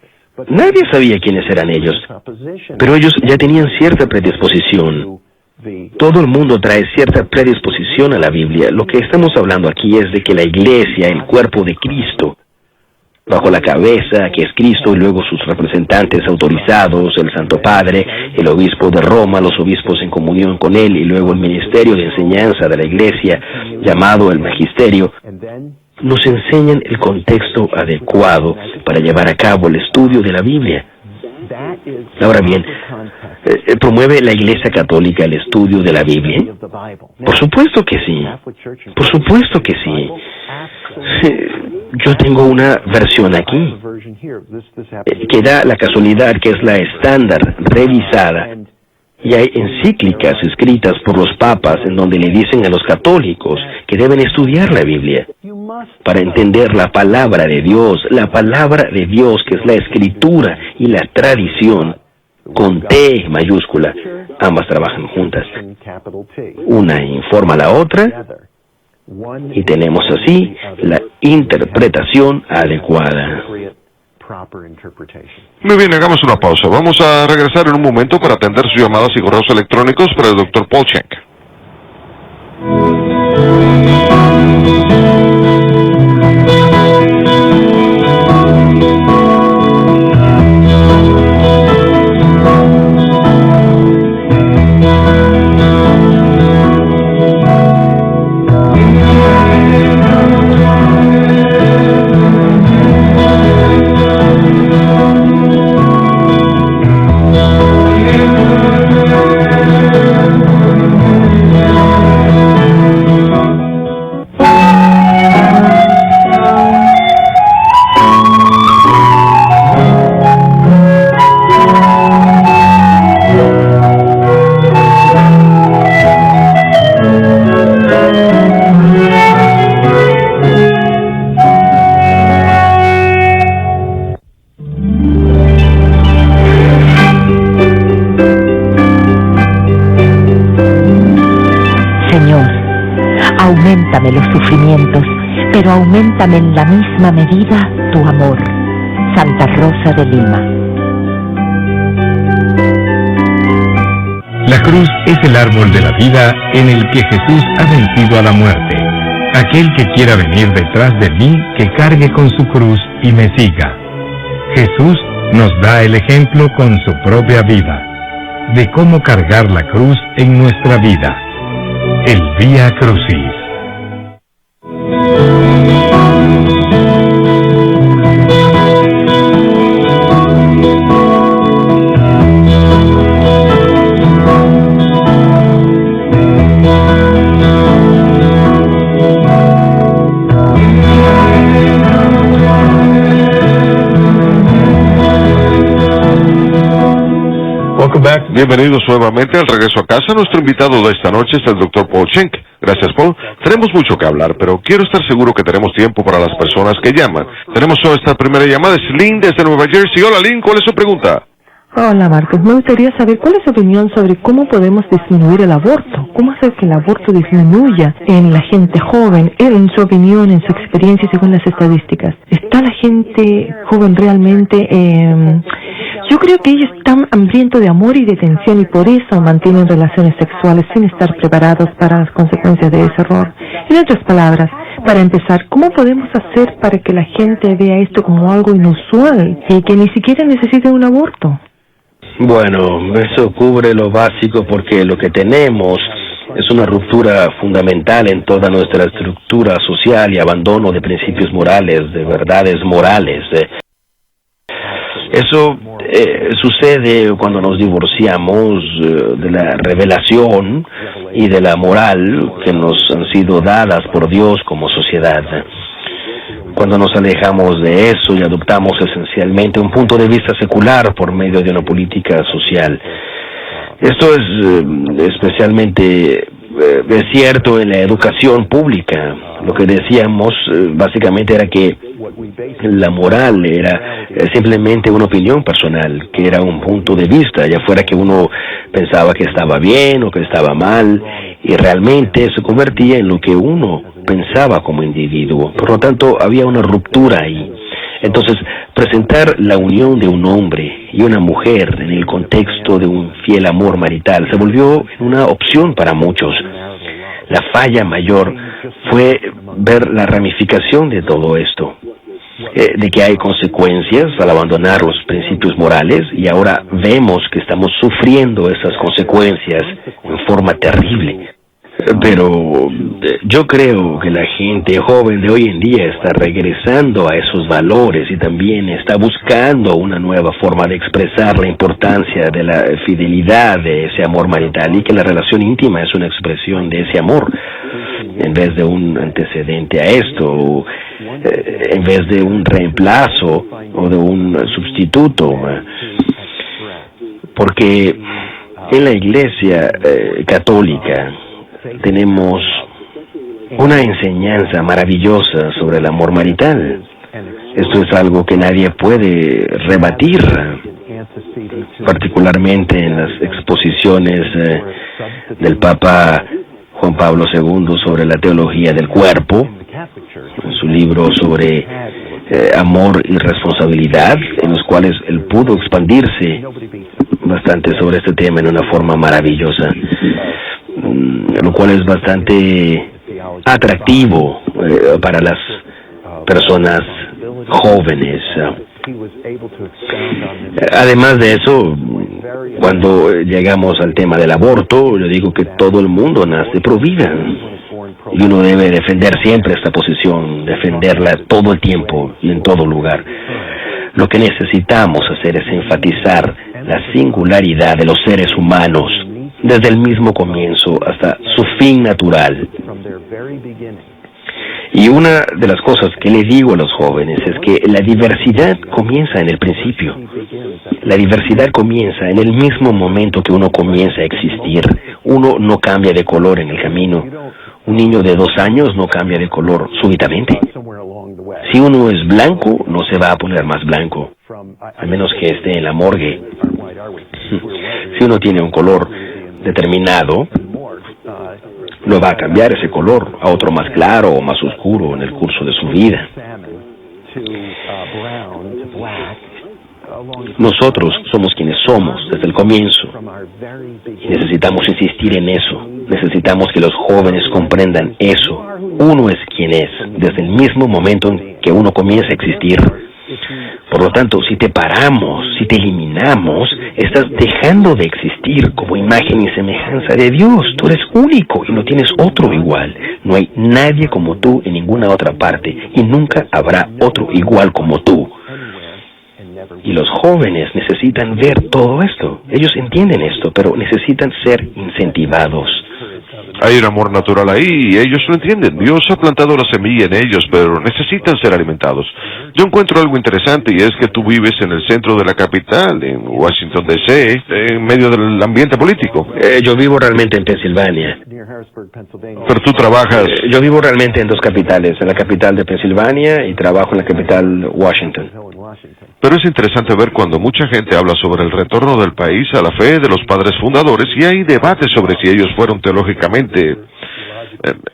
Nadie sabía quiénes eran ellos, pero ellos ya tenían cierta predisposición. Todo el mundo trae cierta predisposición a la Biblia. Lo que estamos hablando aquí es de que la Iglesia, el cuerpo de Cristo, bajo la cabeza que es Cristo y luego sus representantes autorizados, el Santo Padre, el obispo de Roma, los obispos en comunión con él y luego el ministerio de enseñanza de la Iglesia llamado el magisterio, nos enseñan el contexto adecuado para llevar a cabo el estudio de la Biblia. Ahora bien, ¿promueve la Iglesia Católica el estudio de la Biblia? Por supuesto que sí. Por supuesto que sí. Yo tengo una versión aquí que da la casualidad que es la estándar revisada, y hay encíclicas escritas por los papas en donde le dicen a los católicos que deben estudiar la Biblia para entender la palabra de Dios que es la escritura y la tradición con T mayúscula. Ambas trabajan juntas. Una informa a la otra y tenemos así la interpretación adecuada. Muy bien, hagamos una pausa. Vamos a regresar en un momento para atender sus llamadas y correos electrónicos para el Dr. Paul Chek. Auméntame los sufrimientos, pero auméntame en la misma medida tu amor. Santa Rosa de Lima. La cruz es el árbol de la vida en el que Jesús ha vencido a la muerte. Aquel que quiera venir detrás de mí, que cargue con su cruz y me siga. Jesús nos da el ejemplo con su propia vida, de cómo cargar la cruz en nuestra vida. El Vía Crucis. Bienvenidos nuevamente al regreso a casa. Nuestro invitado de esta noche es el Dr. Paul Chek. Gracias, Paul. Tenemos mucho que hablar, pero quiero estar seguro que tenemos tiempo para las personas que llaman. Tenemos esta primera llamada, es Lynn desde Nueva Jersey. Hola, Lynn, ¿cuál es su pregunta? Hola, Marcos. Me gustaría saber cuál es su opinión sobre cómo podemos disminuir el aborto. ¿Cómo hacer que el aborto disminuya en la gente joven? En su opinión, en su experiencia, según las estadísticas. ¿Está la gente joven realmente...? Yo creo que ellos están hambrientos de amor y de atención y por eso mantienen relaciones sexuales sin estar preparados para las consecuencias de ese error. En otras palabras, para empezar, ¿cómo podemos hacer para que la gente vea esto como algo inusual y que ni siquiera necesite un aborto? Bueno, eso cubre lo básico porque lo que tenemos es una ruptura fundamental en toda nuestra estructura social y abandono de principios morales, de verdades morales. Eso sucede cuando nos divorciamos de la revelación y de la moral que nos han sido dadas por Dios como sociedad. Cuando nos alejamos de eso y adoptamos esencialmente un punto de vista secular por medio de una política social. Esto es especialmente es cierto en la educación pública. Lo que decíamos básicamente era que la moral era simplemente una opinión personal, que era un punto de vista, ya fuera que uno pensaba que estaba bien o que estaba mal, y realmente se convertía en lo que uno pensaba como individuo. Por lo tanto, había una ruptura ahí. Entonces, presentar la unión de un hombre y una mujer en el contexto de un fiel amor marital se volvió una opción para muchos. La falla mayor fue ver la ramificación de todo esto, de que hay consecuencias al abandonar los principios morales, y ahora vemos que estamos sufriendo esas consecuencias en forma terrible. Pero yo creo que la gente joven de hoy en día está regresando a esos valores y también está buscando una nueva forma de expresar la importancia de la fidelidad de ese amor marital, y que la relación íntima es una expresión de ese amor, en vez de un antecedente a esto, en vez de un reemplazo o de un sustituto. Porque en la Iglesia católica tenemos una enseñanza maravillosa sobre el amor marital. Esto es algo que nadie puede rebatir, particularmente en las exposiciones del Papa Juan Pablo II sobre la teología del cuerpo, en su libro sobre amor y responsabilidad, en los cuales él pudo expandirse bastante sobre este tema en una forma maravillosa, lo cual es bastante atractivo para las personas jóvenes. Además de eso, cuando llegamos al tema del aborto, yo digo que todo el mundo nace pro vida, y uno debe defender siempre esta posición, defenderla todo el tiempo y en todo lugar. Lo que necesitamos hacer es enfatizar la singularidad de los seres humanos desde el mismo comienzo hasta su fin natural. Y una de las cosas que le digo a los jóvenes es que la diversidad comienza en el principio. La diversidad comienza en el mismo momento que uno comienza a existir. Uno no cambia de color en el camino. Un niño de 2 años no cambia de color súbitamente. Si uno es blanco, no se va a poner más blanco, a menos que esté en la morgue. Si uno tiene un color determinado, no va a cambiar ese color a otro más claro o más oscuro en el curso de su vida. Nosotros somos quienes somos desde el comienzo, y necesitamos insistir en eso. Necesitamos que los jóvenes comprendan eso. Uno es quien es desde el mismo momento en que uno comienza a existir. Por lo tanto, si te paramos, si te eliminamos, estás dejando de existir como imagen y semejanza de Dios. Tú eres único y no tienes otro igual. No hay nadie como tú en ninguna otra parte, y nunca habrá otro igual como tú. Y los jóvenes necesitan ver todo esto. Ellos entienden esto, pero necesitan ser incentivados. Hay un amor natural ahí y ellos lo entienden. Dios ha plantado la semilla en ellos, pero necesitan ser alimentados. Yo encuentro algo interesante, y es que tú vives en el centro de la capital, en Washington D.C., en medio del ambiente político. Yo vivo realmente en Pensilvania. Pero tú trabajas... Yo vivo realmente en 2 capitales, en la capital de Pensilvania y trabajo en la capital Washington. Pero es interesante ver cuando mucha gente habla sobre el retorno del país a la fe de los padres fundadores, y hay debates sobre si ellos fueron teológicamente...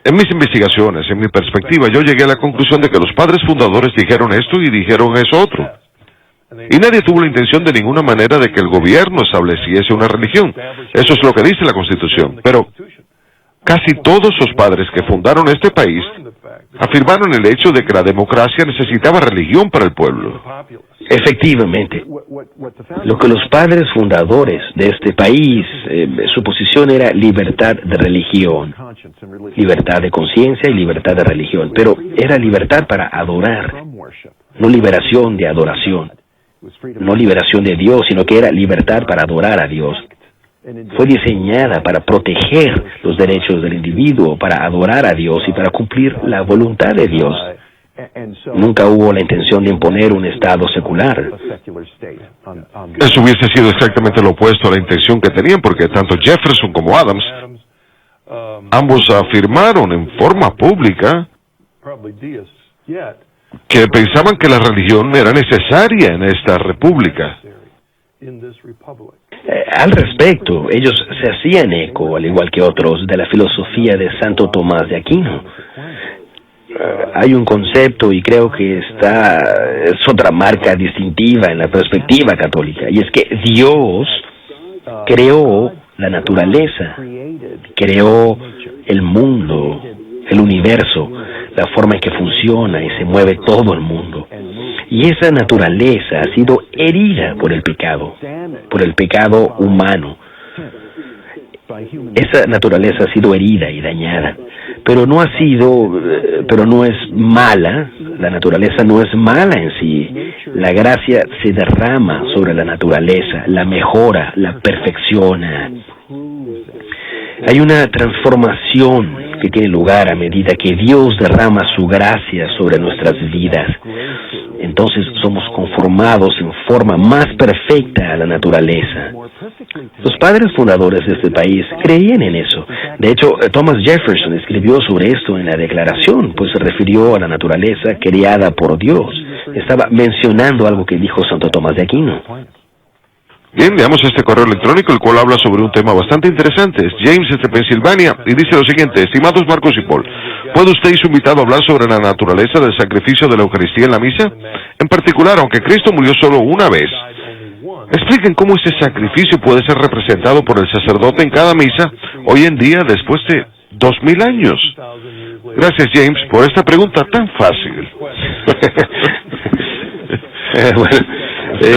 En mis investigaciones, en mi perspectiva, yo llegué a la conclusión de que los padres fundadores dijeron esto y dijeron eso otro. Y nadie tuvo la intención de ninguna manera de que el gobierno estableciese una religión. Eso es lo que dice la Constitución. Pero casi todos los padres que fundaron este país afirmaron el hecho de que la democracia necesitaba religión para el pueblo. Efectivamente, lo que los padres fundadores de este país, su posición era libertad de religión, libertad de conciencia y libertad de religión, pero era libertad para adorar, no liberación de adoración, no liberación de Dios, sino que era libertad para adorar a Dios. Fue diseñada para proteger los derechos del individuo, para adorar a Dios y para cumplir la voluntad de Dios. Nunca hubo la intención de imponer un Estado secular. Eso hubiese sido exactamente lo opuesto a la intención que tenían, porque tanto Jefferson como Adams, ambos afirmaron en forma pública que pensaban que la religión era necesaria en esta república. Al respecto, ellos se hacían eco, al igual que otros, de la filosofía de Santo Tomás de Aquino. Hay un concepto, y creo que es otra marca distintiva en la perspectiva católica, y es que Dios creó la naturaleza, creó el mundo, el universo, la forma en que funciona y se mueve todo el mundo. Y esa naturaleza ha sido herida por el pecado humano. Esa naturaleza ha sido herida y dañada, pero no es mala. La naturaleza no es mala en sí. La gracia se derrama sobre la naturaleza, la mejora, la perfecciona. Hay una transformación que tiene lugar a medida que Dios derrama su gracia sobre nuestras vidas. Entonces somos conformados en forma más perfecta a la naturaleza. Los padres fundadores de este país creían en eso. De hecho, Thomas Jefferson escribió sobre esto en la Declaración, pues se refirió a la naturaleza creada por Dios. Estaba mencionando algo que dijo Santo Tomás de Aquino. Bien, veamos este correo electrónico, el cual habla sobre un tema bastante interesante. Es James de Pensilvania y dice lo siguiente: estimados Marcos y Paul, ¿puede usted y su invitado hablar sobre la naturaleza del sacrificio de la Eucaristía en la misa? En particular, aunque Cristo murió solo una vez, expliquen cómo ese sacrificio puede ser representado por el sacerdote en cada misa hoy en día después de 2000 años. Gracias, James, por esta pregunta tan fácil.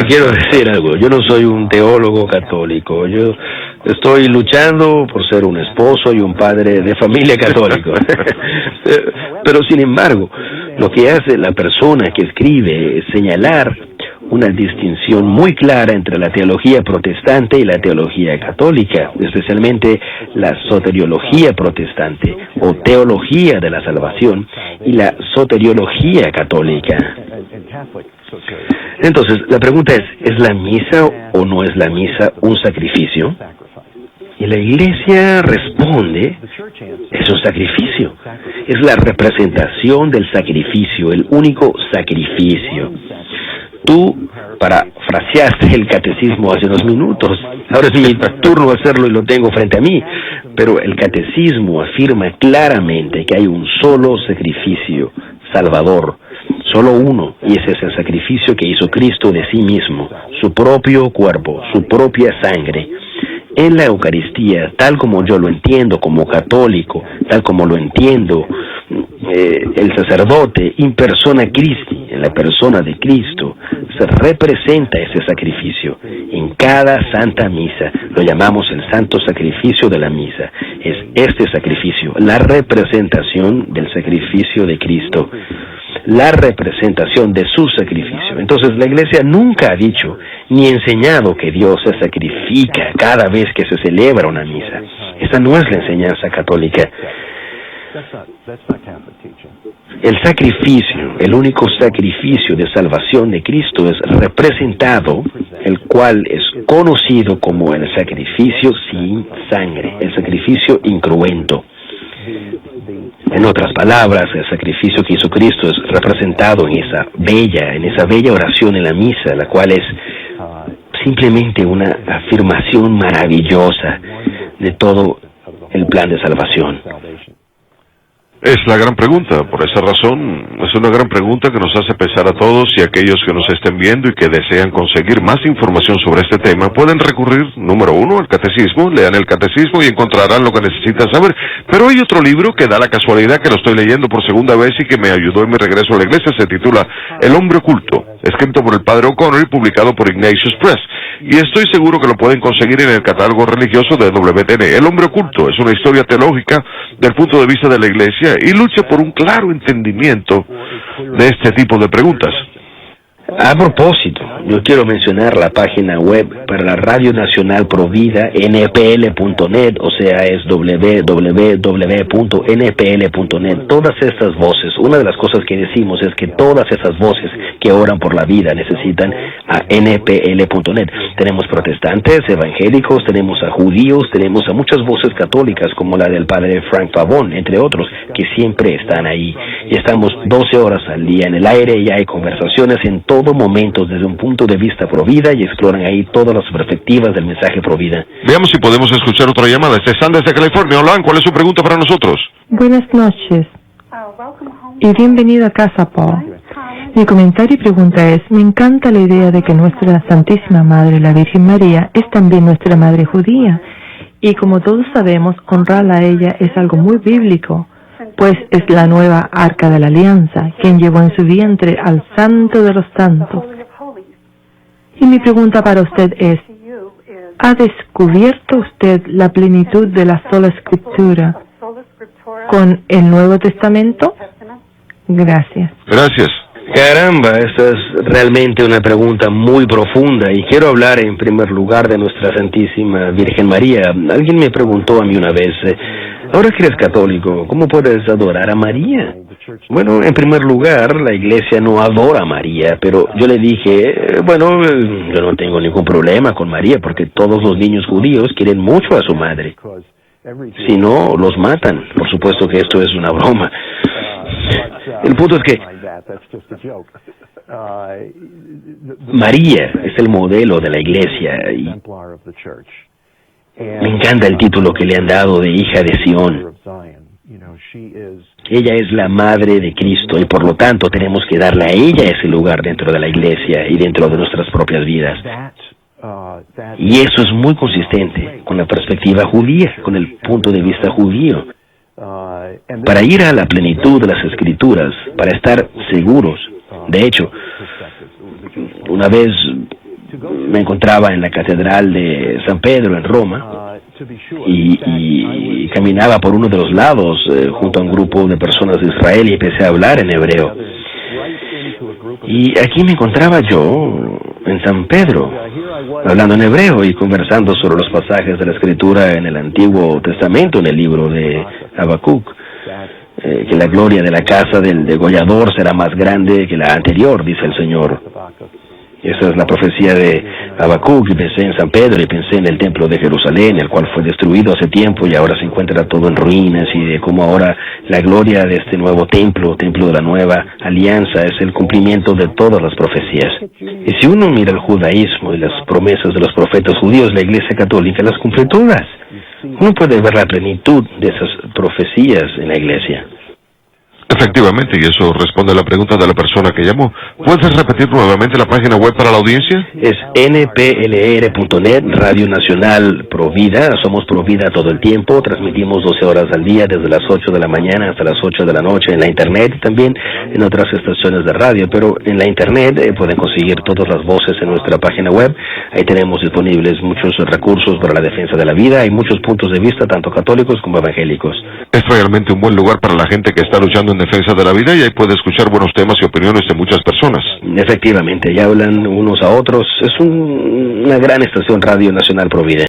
Quiero decir algo. Yo no soy un teólogo católico. Yo estoy luchando por ser un esposo y un padre de familia católico. Pero sin embargo, lo que hace la persona que escribe es señalar una distinción muy clara entre la teología protestante y la teología católica, especialmente la soteriología protestante o teología de la salvación y la soteriología católica. Entonces, la pregunta ¿es la misa o no es la misa un sacrificio? Y la Iglesia responde, es un sacrificio. Es la representación del sacrificio, el único sacrificio. Tú parafraseaste el catecismo hace unos minutos. Ahora es mi turno hacerlo y lo tengo frente a mí. Pero el catecismo afirma claramente que hay un solo sacrificio salvador. Solo uno, y ese es el sacrificio que hizo Cristo de sí mismo, su propio cuerpo, su propia sangre. En la Eucaristía, tal como yo lo entiendo como católico, tal como lo entiendo el sacerdote, in persona Christi, en la persona de Cristo, se representa ese sacrificio. En cada Santa Misa, lo llamamos el Santo Sacrificio de la Misa. Es este sacrificio, la representación del sacrificio de Cristo, la representación de su sacrificio. Entonces la Iglesia nunca ha dicho ni enseñado que Dios se sacrifica cada vez que se celebra una misa. Esa no es la enseñanza católica. El sacrificio, el único sacrificio de salvación de Cristo es representado, el cual es conocido como el sacrificio sin sangre, el sacrificio incruento. En otras palabras, el sacrificio que hizo Cristo es representado en esa bella oración en la misa, la cual es simplemente una afirmación maravillosa de todo el plan de salvación. Es la gran pregunta. Por esa razón, es una gran pregunta que nos hace pensar a todos, y aquellos que nos estén viendo y que desean conseguir más información sobre este tema pueden recurrir, número 1, al catecismo. Lean el catecismo y encontrarán lo que necesitan saber. Pero hay otro libro que da la casualidad que lo estoy leyendo por segunda vez y que me ayudó en mi regreso a la iglesia. Se titula El hombre oculto, escrito por el padre O'Connor y publicado por Ignatius Press. Y estoy seguro que lo pueden conseguir en el catálogo religioso de WTN. El hombre oculto es una historia teológica del punto de vista de la iglesia y lucha por un claro entendimiento de este tipo de preguntas. A propósito, yo quiero mencionar la página web para la Radio Nacional Provida, npl.net, o sea, es www.npl.net. Todas estas voces, una de las cosas que decimos es que todas esas voces que oran por la vida necesitan a npl.net. Tenemos protestantes, evangélicos, tenemos a judíos, tenemos a muchas voces católicas como la del padre Frank Pavón, entre otros, que siempre están ahí. Y estamos 12 horas al día en el aire y hay conversaciones en todo momento desde un punto de vista provida y exploran ahí todas las perspectivas del mensaje provida. Veamos si podemos escuchar otra llamada. Están desde California. Hola, ¿cuál es su pregunta para nosotros? Buenas noches y bienvenido a casa, Paul. Mi comentario y pregunta es, me encanta la idea de que nuestra Santísima Madre, la Virgen María, es también nuestra Madre judía. Y como todos sabemos, honrarla a ella es algo muy bíblico, pues es la nueva Arca de la Alianza, quien llevó en su vientre al Santo de los Santos. Y mi pregunta para usted es, ¿ha descubierto usted la plenitud de la sola Escritura con el Nuevo Testamento? Gracias. Gracias. Caramba, esta es realmente una pregunta muy profunda y quiero hablar en primer lugar de nuestra Santísima Virgen María. Alguien me preguntó a mí una vez, ahora que eres católico, ¿cómo puedes adorar a María? Bueno, en primer lugar, la iglesia no adora a María, pero yo le dije, bueno, yo no tengo ningún problema con María porque todos los niños judíos quieren mucho a su madre. Si no, los matan. Por supuesto que esto es una broma. El punto es que María es el modelo de la iglesia y me encanta el título que le han dado de hija de Sión. Ella es la madre de Cristo y por lo tanto tenemos que darle a ella ese lugar dentro de la iglesia y dentro de nuestras propias vidas. Y eso es muy consistente con la perspectiva judía, con el punto de vista judío. Para ir a la plenitud de las Escrituras, para estar seguros. De hecho, una vez me encontraba en la Catedral de San Pedro en Roma y caminaba por uno de los lados junto a un grupo de personas de Israel y empecé a hablar en hebreo. Y aquí me encontraba yo en San Pedro, hablando en hebreo y conversando sobre los pasajes de la Escritura en el Antiguo Testamento, en el libro de Habacuc, que la gloria de la casa del degollador será más grande que la anterior, dice el Señor. Esa es la profecía de Habacuc, y pensé en San Pedro y pensé en el templo de Jerusalén, el cual fue destruido hace tiempo y ahora se encuentra todo en ruinas, y de cómo ahora la gloria de este nuevo templo, templo de la nueva alianza, es el cumplimiento de todas las profecías. Y si uno mira el judaísmo y las promesas de los profetas judíos, la Iglesia Católica las cumple todas. Uno puede ver la plenitud de esas profecías en la Iglesia. Efectivamente, y eso responde a la pregunta de la persona que llamó. ¿Puedes repetir nuevamente la página web para la audiencia? Es nplr.net, Radio Nacional Provida. Somos Provida todo el tiempo. Transmitimos 12 horas al día, desde las 8 de la mañana hasta las 8 de la noche en la Internet y también en otras estaciones de radio. Pero en la Internet pueden conseguir todas las voces en nuestra página web. Ahí tenemos disponibles muchos recursos para la defensa de la vida y muchos puntos de vista, tanto católicos como evangélicos. Es realmente un buen lugar para la gente que está luchando en defensa de la vida y ahí puede escuchar buenos temas y opiniones de muchas personas. Efectivamente, ya hablan unos a otros. Es una gran estación Radio Nacional Provida.